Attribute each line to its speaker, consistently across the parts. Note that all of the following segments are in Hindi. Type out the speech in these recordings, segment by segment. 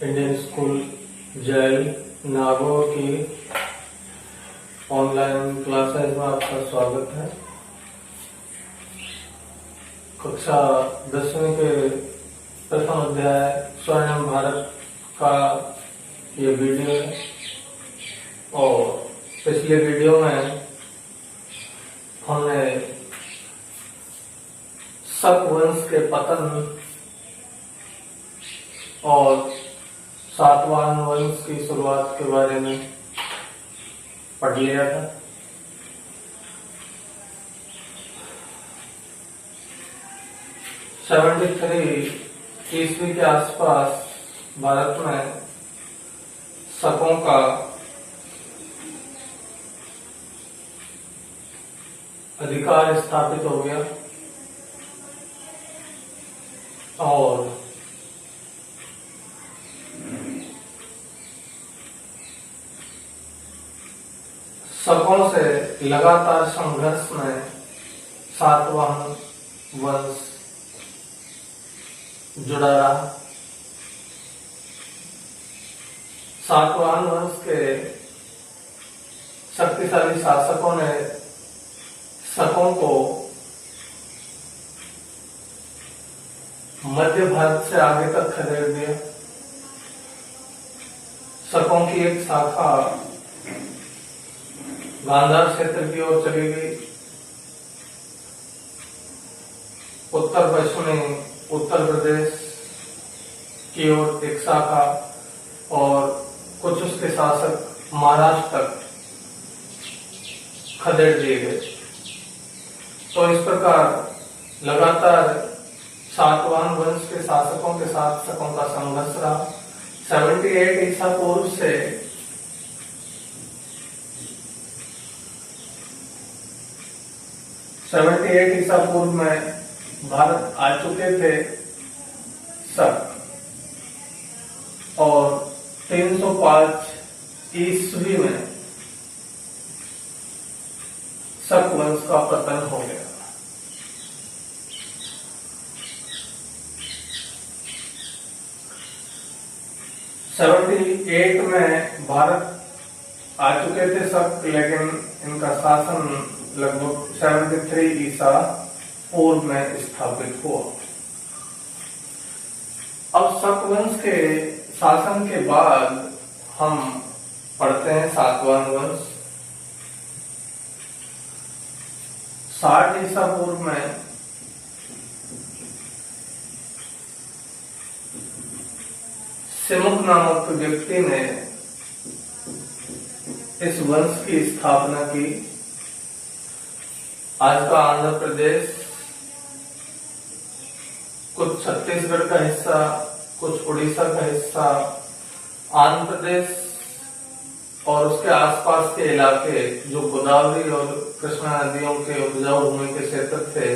Speaker 1: इंडियन स्कूल जेल नागौर की ऑनलाइन क्लासेस में आपका स्वागत है। कक्षा 10वीं के प्रथम अध्याय स्वर्णिम भारत का ये वीडियो है और पिछले वीडियो में हमने शक वंश के पतन और सातवाहन वंश की शुरुआत के बारे में पढ़ लिया था। ईस्वी के आसपास भारत में शकों का अधिकार स्थापित हो गया और शकों से लगातार संघर्ष में सातवाहन वंश जुड़ा रहा। सातवाहन वंश के शक्तिशाली शासकों ने शकों को मध्य भारत से आगे तक खदेड़ दिया। शकों की एक शाखा गांधार क्षेत्र की ओर चली गई। उत्तर पश्चिमी उत्तर प्रदेश की ओर एक शाखा और कुछ उसके शासक महाराष्ट्र तक खदेड़ दिए गए। तो इस प्रकार लगातार सातवाहन वंश के शासकों के साथ शकों का संघर्ष रहा। 78 ईसा पूर्व से 78 ईसा पूर्व में भारत आ चुके थे शक और 305 ईस्वी में शक वंश का पतन हो गया। एट में भारत आ चुके थे शक, लेकिन इनका शासन लगभग 73 ईसा पूर्व में स्थापित हुआ। अब शक वंश के शासन के बाद हम पढ़ते हैं सातवाहन वंश। 60 ईसा पूर्व में सिमुक नामक व्यक्ति ने इस वंश की स्थापना की। आज का आंध्र प्रदेश, कुछ छत्तीसगढ़ का हिस्सा, कुछ उड़ीसा का हिस्सा, आंध्र प्रदेश और उसके आसपास के इलाके जो गोदावरी और कृष्णा नदियों के उपजाऊ भूमि के क्षेत्र थे,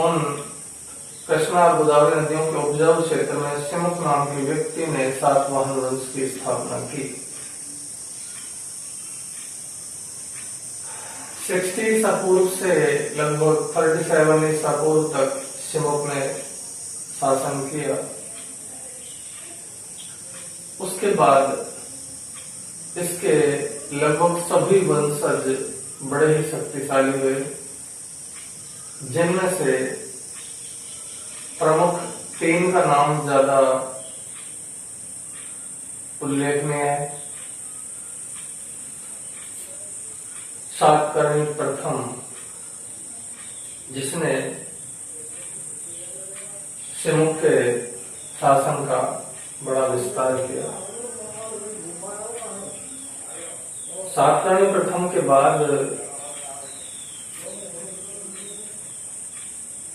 Speaker 1: उन कृष्णा और गोदावरी नदियों के उपजाऊ क्षेत्र में सिमुक नाम के व्यक्ति ने सातवाहन वंश की स्थापना की। 60 ईसा पूर्व से लगभग 37 ईसा पूर्व तक सिमुक ने शासन किया। उसके बाद इसके लगभग सभी वंशज बड़े ही शक्तिशाली हुए, जिनमें से प्रमुख 3 का नाम ज्यादा उल्लेखनीय है। सातकर्णी प्रथम, जिसने सिमुक के शासन का बड़ा विस्तार किया। सातकर्णी प्रथम के बाद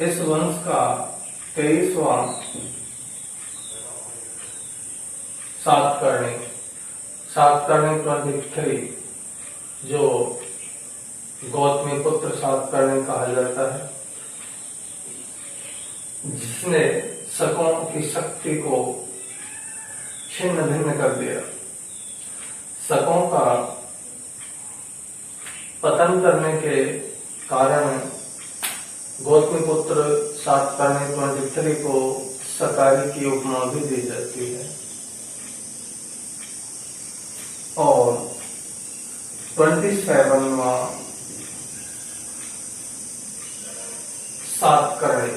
Speaker 1: इस वंश का 23वां सातकर्णी 23, जो गौतमी पुत्र सातकर्णी कहा जाता है, जिसने शकों की शक्ति को छिन्न भिन्न कर दिया। शकों का पतन करने के कारण गौतमीपुत्र सातकर्णी 23 को सकारी की उपमा भी दी जाती है। और 27वां सातकर्णी,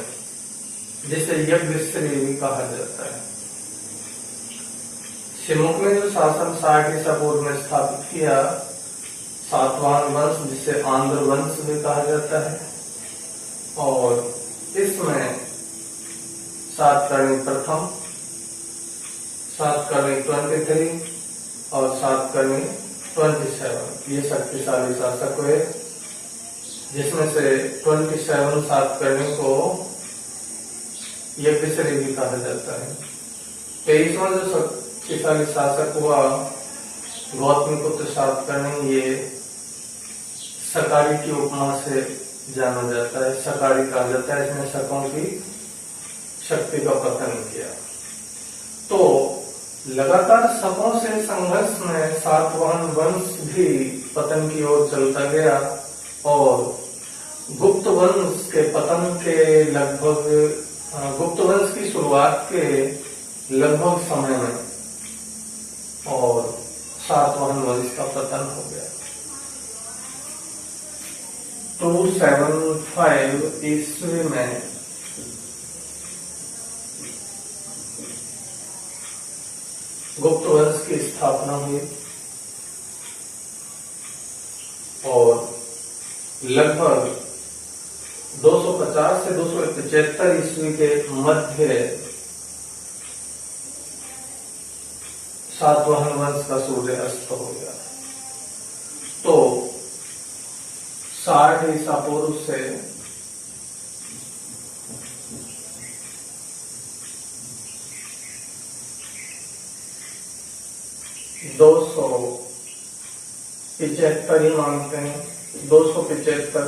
Speaker 1: जिसे यज्ञश्री भी कहा जाता है। शिवमुख ने जो शासन 60 ईसा पूर्व में स्थापित किया, सातवाहन वंश, जिसे आंध्र वंश भी कहा जाता है, और इसमें सातकर्णी प्रथम, सातकर्णी 23 और सातकर्णी 27 ये शक्तिशाली शासक हुए, जिसमें से 27 सातकर्णी को यज्ञश्री भी कहा जाता है। 23वां जो शक्तिशाली शासक हुआ गौतमीपुत्र सातकर्णी, ये सकारी की उपमा से जाना जाता है, सकारी कहा जाता है। इसने शकों की शक्ति का पतन किया। तो लगातार शकों से संघर्ष में सातवाहन वंश भी पतन की ओर चलता गया और गुप्त वंश के पतन के लगभग, गुप्त वंश की शुरुआत के लगभग समय में और सातवाहन वंश का पतन हो गया। 275 ईस्वी में गुप्त वंश की स्थापना हुई और लगभग 250 से 275 ईस्वी के मध्य सातवाहन वंश का सूर्य अस्त हो गया। तो 60 ईसा पूर्व से 275 ही मानते हैं, 275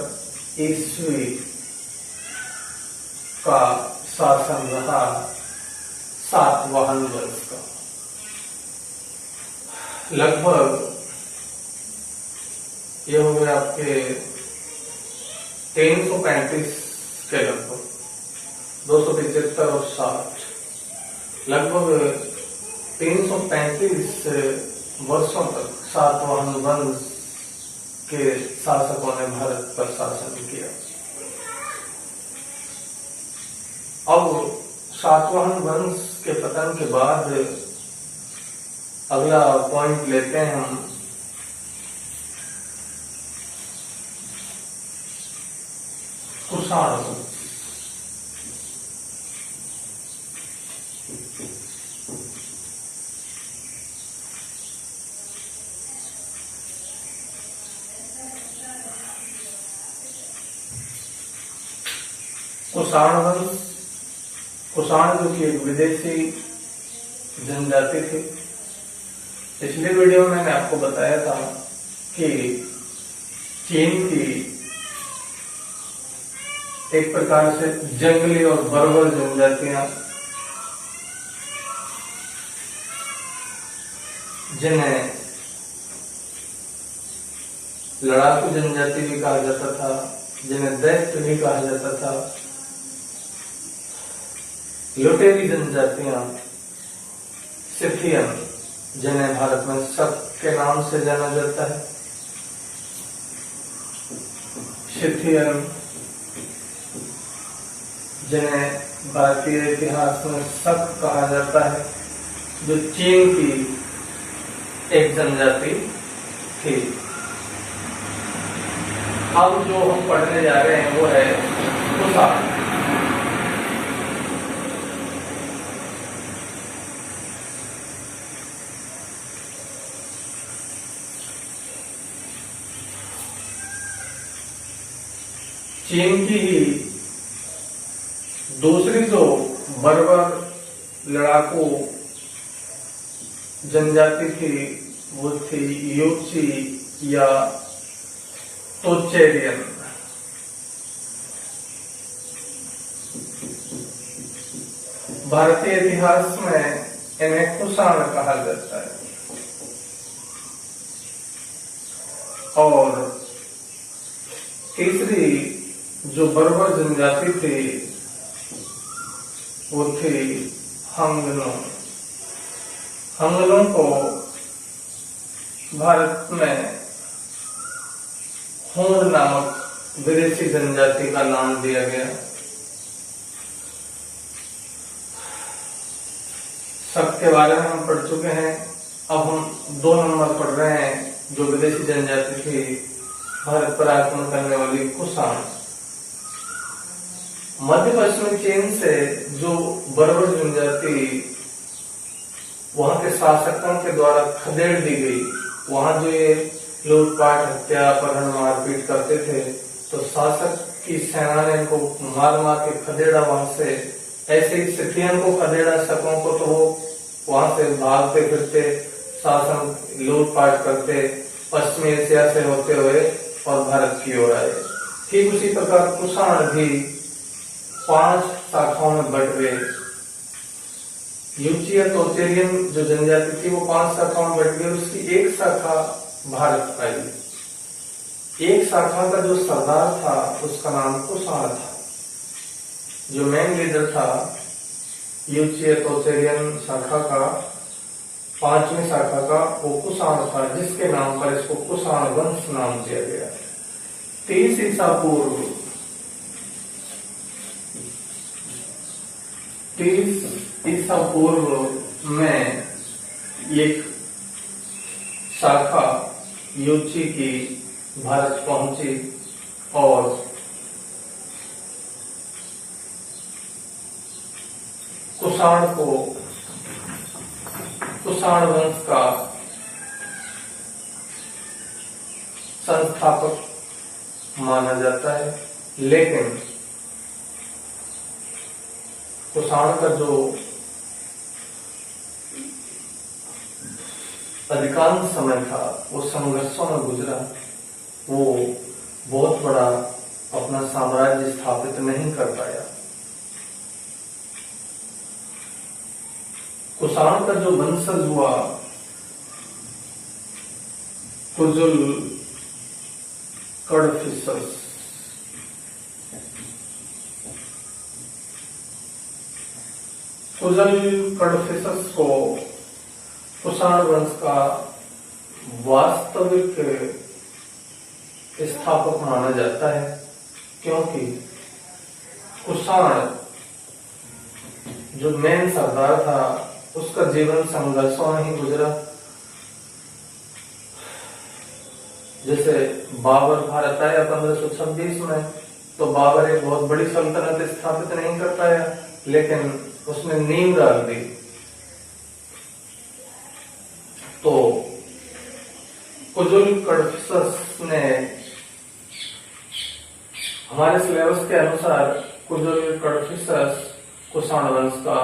Speaker 1: ईस्वी का शासन रहा सातवाहन वंश का। लगभग ये हो गए आपके 335 के लगभग, 275 और 60, लगभग 335 वर्षों तक सातवाहन वंश के शासकों ने भारत पर शासन किया। अब सातवाहन वंश के पतन के बाद अगला पॉइंट लेते हैं हम कुषाण वंश। कुषाण वंश, कुषाण जो कि एक विदेशी जनजाति थी। पिछले वीडियो में मैंने आपको बताया था कि चीन की एक प्रकार से जंगली और बर्बर जनजातियां, जिन्हें लड़ाकू जनजाति भी कहा जाता था, जिन्हें दैत्य भी कहा जाता था, लुटेरी जनजातियां, सिथियन, जिन्हें भारत में शक के नाम से जाना जाता है, सिथियन, जिन्हें भारतीय इतिहास में शक कहा जाता है, जो चीन की एक जनजाति थी। अब जो हम पढ़ने जा रहे हैं वो है कुषाण। चीन की ही दूसरी जो बर्बर लड़ाकू जनजाति थी वो थी यूची या तोचेरियन। भारतीय इतिहास में इन्हें कुषाण कहा जाता है। और तीसरी जो बर्बर जनजाति थी वो थी हंगलों। हंगलों को भारत में होड़ नामक विदेशी जनजाति का नाम दिया गया। शक के बारे में हम पढ़ चुके हैं। अब हम 2 नंबर पढ़ रहे हैं, जो विदेशी जनजाति थी भारत पर आक्रमण करने वाली कुषाण। मध्य पश्चिमी चीन से जो बर्बर जनजाति वहां के शासकों के द्वारा खदेड़ दी गई, वहां जो ये लूटपाट, हत्या, अपहरण, मारपीट करते थे, तो शासक की सेना ने इनको मार मार के खदेड़ा वहां से। ऐसे ही सिथियन को खदेड़ा, शकों को, तो वो वहां से भागते फिरते शासन लूटपाट करते पश्चिमी एशिया से होते हुए और भारत की ओर आए। ठीक उसी प्रकार कुषाण भी 5 शाखाओं में बट गए। यूचिया तोतेरियन जो जनजाति थी वो 5 शाखाओं में बट गई। उसकी एक शाखा भारत आई। एक शाखा का जो सरदार था उसका नाम कुषाण था। जो मेन लीडर था यूचिया तोतेरियन शाखा का, 5वीं शाखा का, वो कुषाण था, जिसके नाम पर इसको कुषाण वंश नाम दिया गया। 30 ईसा पूर्व 30 ईसा पूर्व में एक शाखा यूची की भारत पहुंची और कुषाण वंश का संस्थापक माना जाता है। लेकिन कुषाण का जो अधिकांश समय था वो संघर्षों में गुजरा। वो बहुत बड़ा अपना साम्राज्य स्थापित नहीं कर पाया। कुषाण का जो वंशज हुआ कुजुल कडफिसस, कुजुल कडफिसस को कुषाण वंश का वास्तविक स्थापक माना जाता है, क्योंकि कुषाण जो मेन सरदार था उसका जीवन संघर्षों में ही गुजरा। जैसे बाबर भारत आया 1526 में, तो बाबर एक बहुत बड़ी सल्तनत स्थापित नहीं कर पाया, लेकिन उसने नींव डाल दी। तो कुजुल कडफिसस ने हमारे सिलेबस के अनुसार कुजुल कडफिसस कुषाण वंश का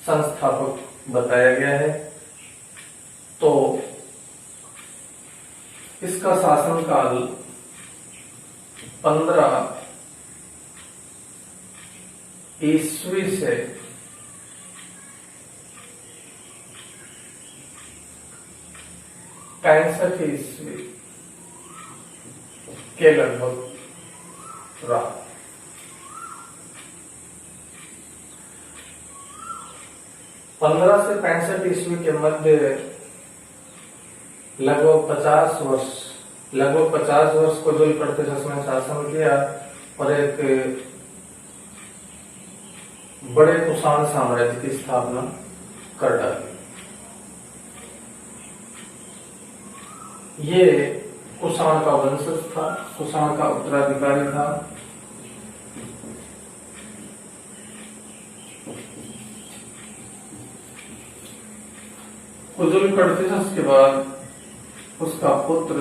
Speaker 1: संस्थापक बताया गया है। तो इसका शासनकाल 15 ईस्वी से 65 ईस्वी के लगभग रहा। पंद्रह से 65 ईस्वी के मध्य लगभग 50 वर्ष कुजुल कडफिसस ने शासन किया और एक बड़े कुषाण साम्राज्य की स्थापना कर डाली। ये कुषाण का वंशज था, कुषाण का उत्तराधिकारी था। कुजुल कडफिसस के बाद उसका पुत्र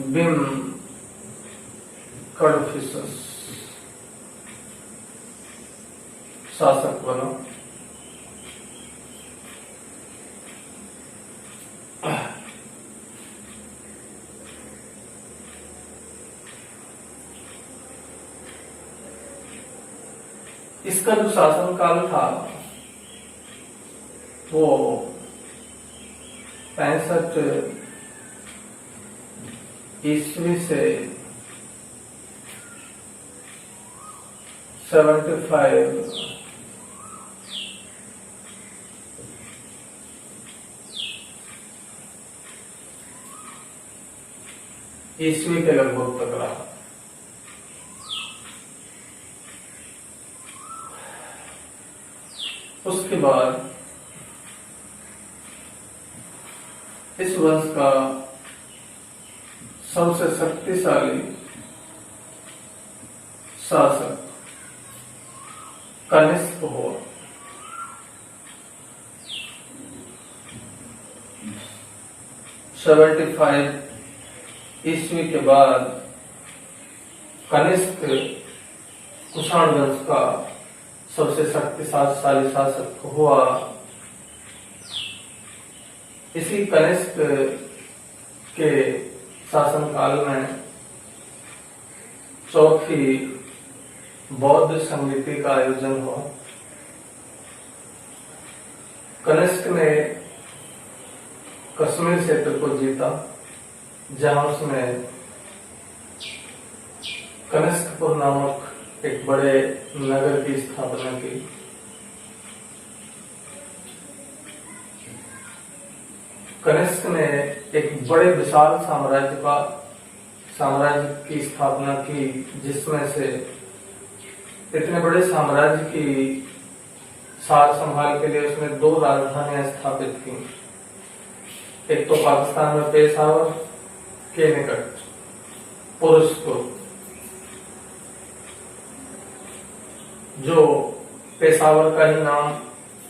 Speaker 1: बिम कडफिसस शासक बना। इसका जो शासनकाल था वो 65 ईस्वी से 75 ईस्वी ईस्वी के लगभग तक रहा। उसके बाद इस वंश का सबसे शक्तिशाली शासक कनिष्क हुआ। (75 ईस्वी के बाद कनिष्क कुषाण वंश का सबसे शक्तिशाली शासक हुआ। इसी कनिष्क के शासनकाल में चौथी बौद्ध संगीति का आयोजन हुआ। कनिष्क ने कश्मीर क्षेत्र को जीता, जहां उसने कनिष्कपुर नामक एक बड़े नगर की स्थापना की। कनिष्क ने एक बड़े विशाल साम्राज्य की स्थापना की, जिसमें से इतने बड़े साम्राज्य की सार संभाल के लिए उसने 2 राजधानियां स्थापित की। एक तो पाकिस्तान में पेशावर के निकट पुरुषपुर, जो पेशावर का ही नाम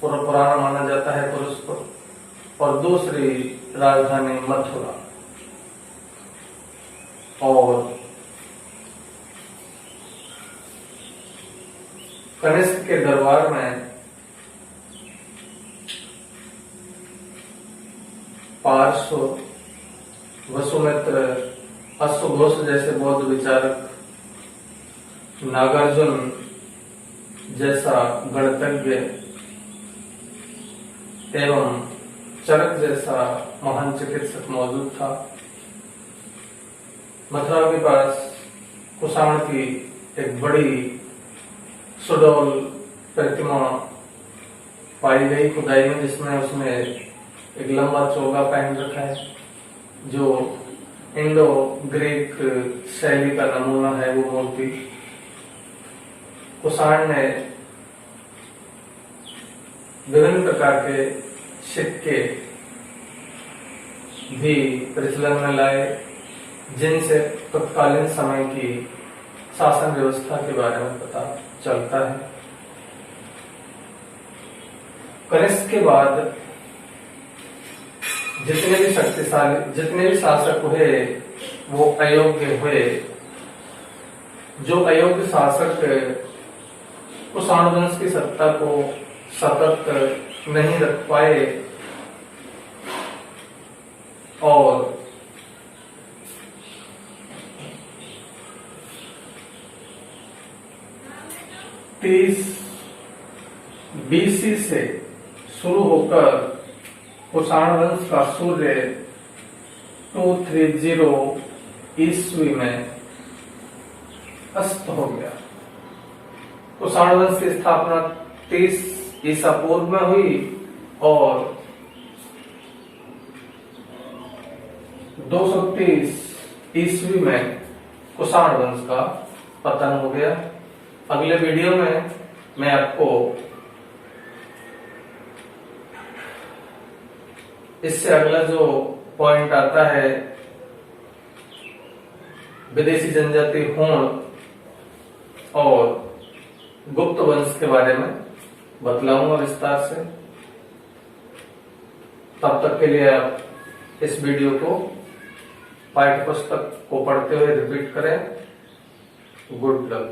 Speaker 1: पुराना माना जाता है, पुरुषपुर, और दूसरी राजधानी मथुरा। और कनिष्क के दरबार में पार्श्व, वसुमित्र, अश्वघोष जैसे बौद्ध विचारक, नागार्जुन जैसा गणतज्ञ एवं चरक जैसा महान चिकित्सक मौजूद था। मथुरा के पास कुषाण की एक बड़ी सुडौल प्रतिमा पाई गई खुदाई में, जिसमें उसने एक लंबा चोगा पहन रखा है, जो इंडो ग्रीक शैली का नमूना है। वो मूर्ति कुषाण ने विभिन्न प्रकार के सिक्के भी प्रचलन में लाए, जिनसे तत्कालीन समय की शासन व्यवस्था के बारे में पता चलता है। कनिष्क के बाद जितने भी शासक हुए वो अयोग्य हुए। जो अयोग्य शासक कुषाण वंश की सत्ता को सतत नहीं रख पाए और BC से शुरू होकर कुषाण वंश का सूर्य 230 ईस्वी में अस्त हो गया। कुषाण वंश की स्थापना 30 ईसा पूर्व में हुई और 230 ईस्वी में कुषाण वंश का पतन हो गया। अगले वीडियो में मैं आपको इससे अगला जो पॉइंट आता है विदेशी जनजाति हूण और गुप्त वंश के बारे में बतलाऊंगा विस्तार से। तब तक के लिए आप इस वीडियो को पाठ्य पुस्तक को पढ़ते हुए रिपीट करें। Good luck.